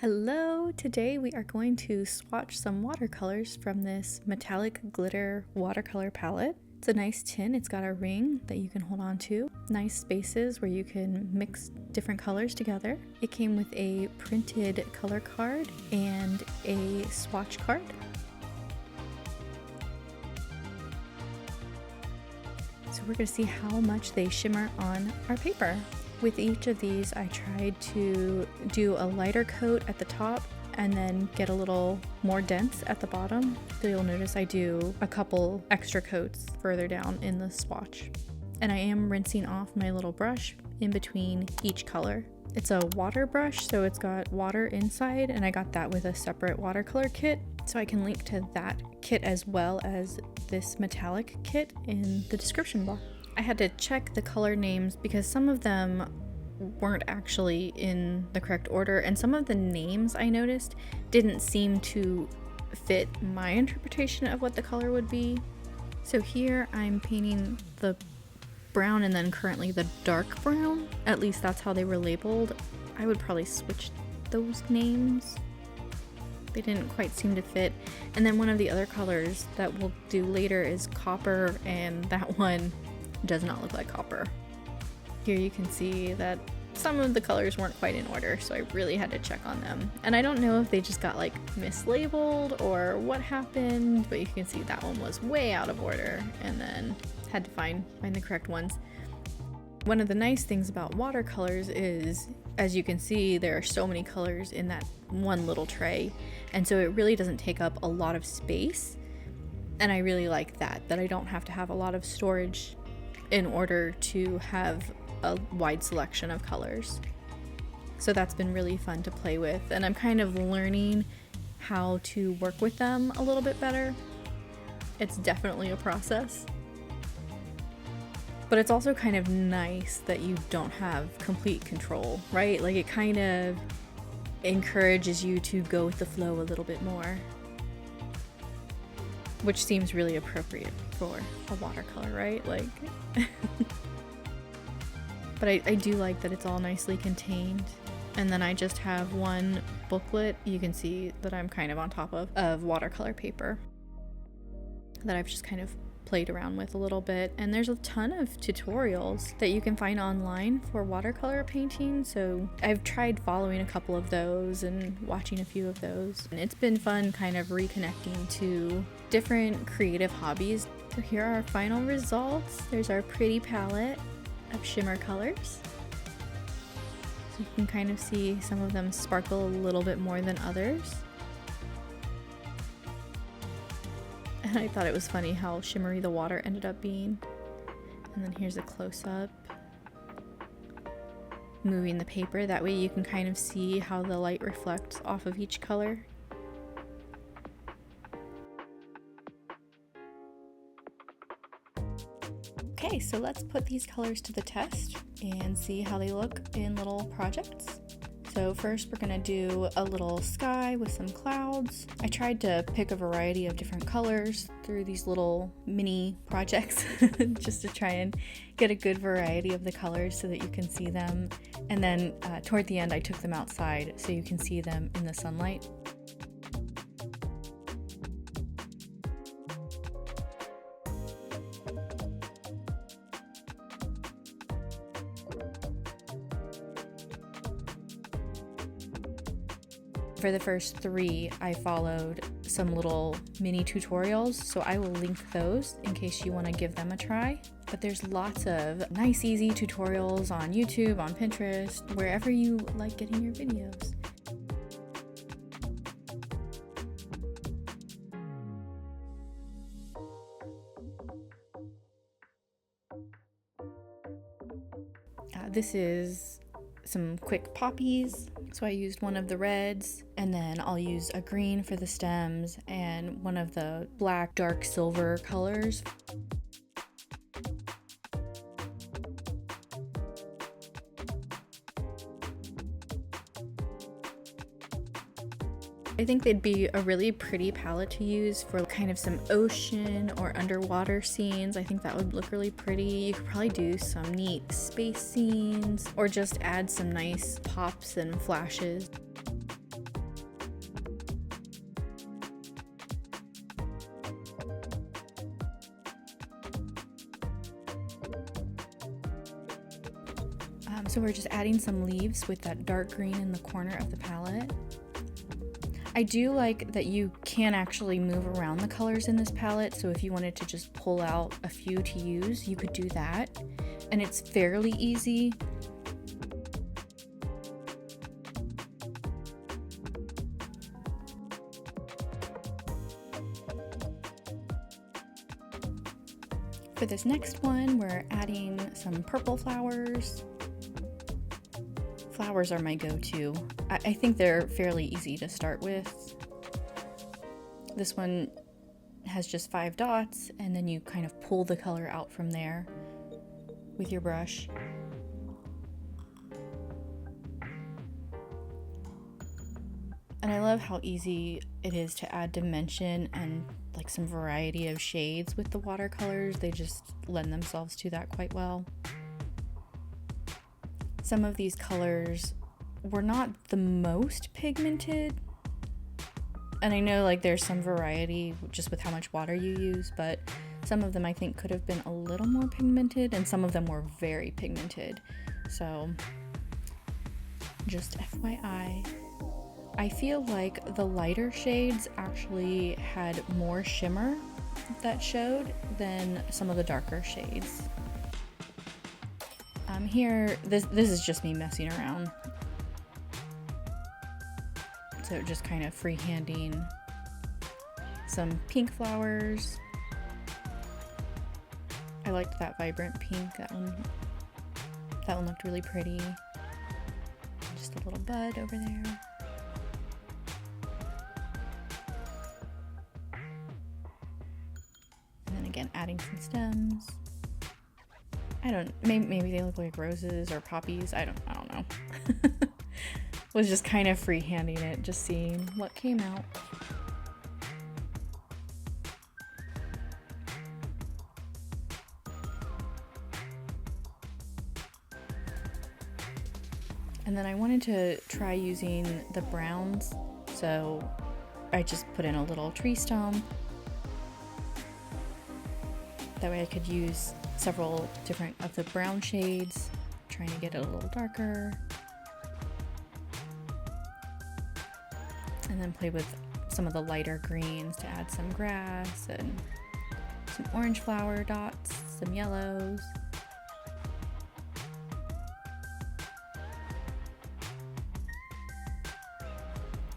Hello! Today we are going to swatch some watercolors from this metallic glitter watercolor palette. It's a nice tin, it's got a ring that you can hold on to, nice spaces where you can mix different colors together. It came with a printed color card and a swatch card. So we're going to see how much they shimmer on our paper. With each of these, I tried to do a lighter coat at the top and then get a little more dense at the bottom. So you'll notice I do a couple extra coats further down in the swatch. And I am rinsing off my little brush in between each color. It's a water brush, so it's got water inside, and I got that with a separate watercolor kit. So I can link to that kit as well as this metallic kit in the description box. I had to check the color names because some of them weren't actually in the correct order, and some of the names I noticed didn't seem to fit my interpretation of what the color would be. So here I'm painting the brown and then currently the dark brown. At least that's how they were labeled. I would probably switch those names. They didn't quite seem to fit. And then one of the other colors that we'll do later is copper, and that one does not look like copper. Here you can see that some of the colors weren't quite in order, so I really had to check on them. And I don't know if they just got like mislabeled or what happened, but you can see that one was way out of order, and then had to find the correct ones. One of the nice things about watercolors is, as you can see, there are so many colors in that one little tray, and so it really doesn't take up a lot of space. And I really like that I don't have to have a lot of storage in order to have a wide selection of colors. So that's been really fun to play with, and I'm kind of learning how to work with them a little bit better. It's definitely a process, but it's also kind of nice that you don't have complete control, right? Like, it kind of encourages you to go with the flow a little bit more, which seems really appropriate for a watercolor, right? Like, but I do like that it's all nicely contained. And then I just have one booklet you can see that I'm kind of on top of watercolor paper that I've just kind of played around with a little bit. And there's a ton of tutorials that you can find online for watercolor painting, so I've tried following a couple of those and watching a few of those, and it's been fun kind of reconnecting to different creative hobbies. So here are our final results. There's our pretty palette of shimmer colors. So you can kind of see some of them sparkle a little bit more than others. And I thought it was funny how shimmery the water ended up being. And then here's a close-up. Moving the paper, that way you can kind of see how the light reflects off of each color. Okay, so let's put these colors to the test and see how they look in little projects. So first we're gonna do a little sky with some clouds. I tried to pick a variety of different colors through these little mini projects just to try and get a good variety of the colors so that you can see them. And then toward the end I took them outside so you can see them in the sunlight. For the first three, I followed some little mini tutorials, so I will link those in case you want to give them a try. But there's lots of nice, easy tutorials on YouTube, on Pinterest, wherever you like getting your videos. This is some quick poppies. So I used one of the reds, and then I'll use a green for the stems and one of the black dark silver colors. I think they'd be a really pretty palette to use for kind of some ocean or underwater scenes. I think that would look really pretty. You could probably do some neat space scenes or just add some nice pops and flashes. So we're just adding some leaves with that dark green in the corner of the palette. I do like that you can actually move around the colors in this palette, so if you wanted to just pull out a few to use, you could do that. And it's fairly easy. For this next one, we're adding some purple flowers. Flowers are my go-to. I think they're fairly easy to start with. This one has just 5 dots, and then you kind of pull the color out from there with your brush. And I love how easy it is to add dimension and like some variety of shades with the watercolors. They just lend themselves to that quite well. Some of these colors were not the most pigmented, and I know like there's some variety just with how much water you use, but some of them I think could have been a little more pigmented, and some of them were very pigmented. So just FYI. I feel like the lighter shades actually had more shimmer that showed than some of the darker shades. Here, this is just me messing around. So just kind of freehanding some pink flowers. I liked that vibrant pink. That one looked really pretty. Just a little bud over there. And then again, adding some stems. Maybe they look like roses or poppies. I don't know. Was just kind of freehanding it, just seeing what came out. And then I wanted to try using the browns, so I just put in a little tree stump. That way I could use several different of the brown shades, trying to get it a little darker. And then play with some of the lighter greens to add some grass and some orange flower dots, some yellows.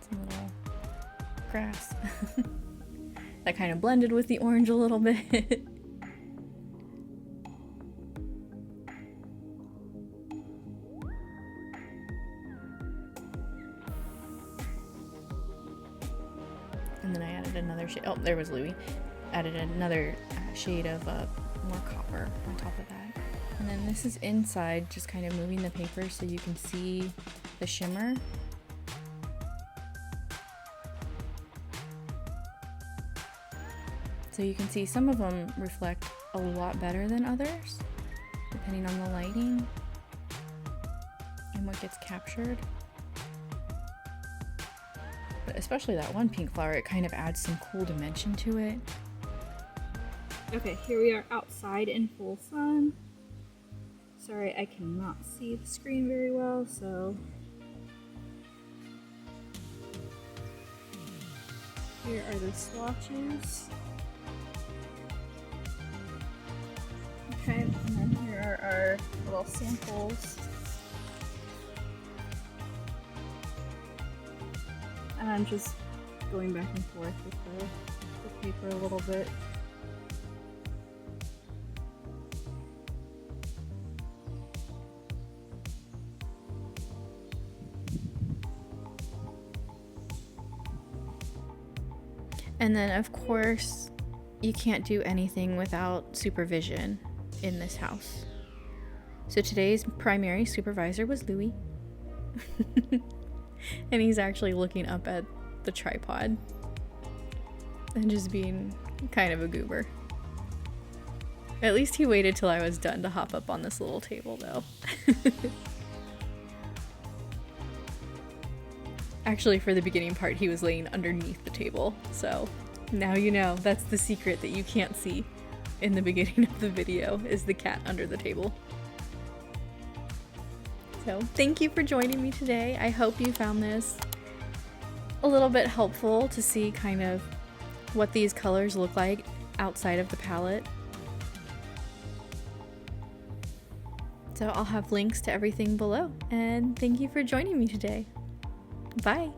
Some little grass. That kind of blended with the orange a little bit. And then I added another shade. Oh, there was Louis. Added another shade of more copper on top of that. And then this is inside, just kind of moving the paper so you can see the shimmer. So you can see some of them reflect a lot better than others, depending on the lighting and what gets captured. But especially that one pink flower, it kind of adds some cool dimension to it. Okay, here we are outside in full sun. Sorry, I cannot see the screen very well, so here are the swatches. Okay, and then here are our little samples. And I'm just going back and forth with the paper a little bit. And then of course, you can't do anything without supervision in this house. So today's primary supervisor was Louis. And he's actually looking up at the tripod and just being kind of a goober. At least he waited till I was done to hop up on this little table though. Actually, for the beginning part, he was laying underneath the table. So now you know, that's the secret that you can't see in the beginning of the video, is the cat under the table. So thank you for joining me today. I hope you found this a little bit helpful to see kind of what these colors look like outside of the palette. So I'll have links to everything below, and thank you for joining me today. Bye.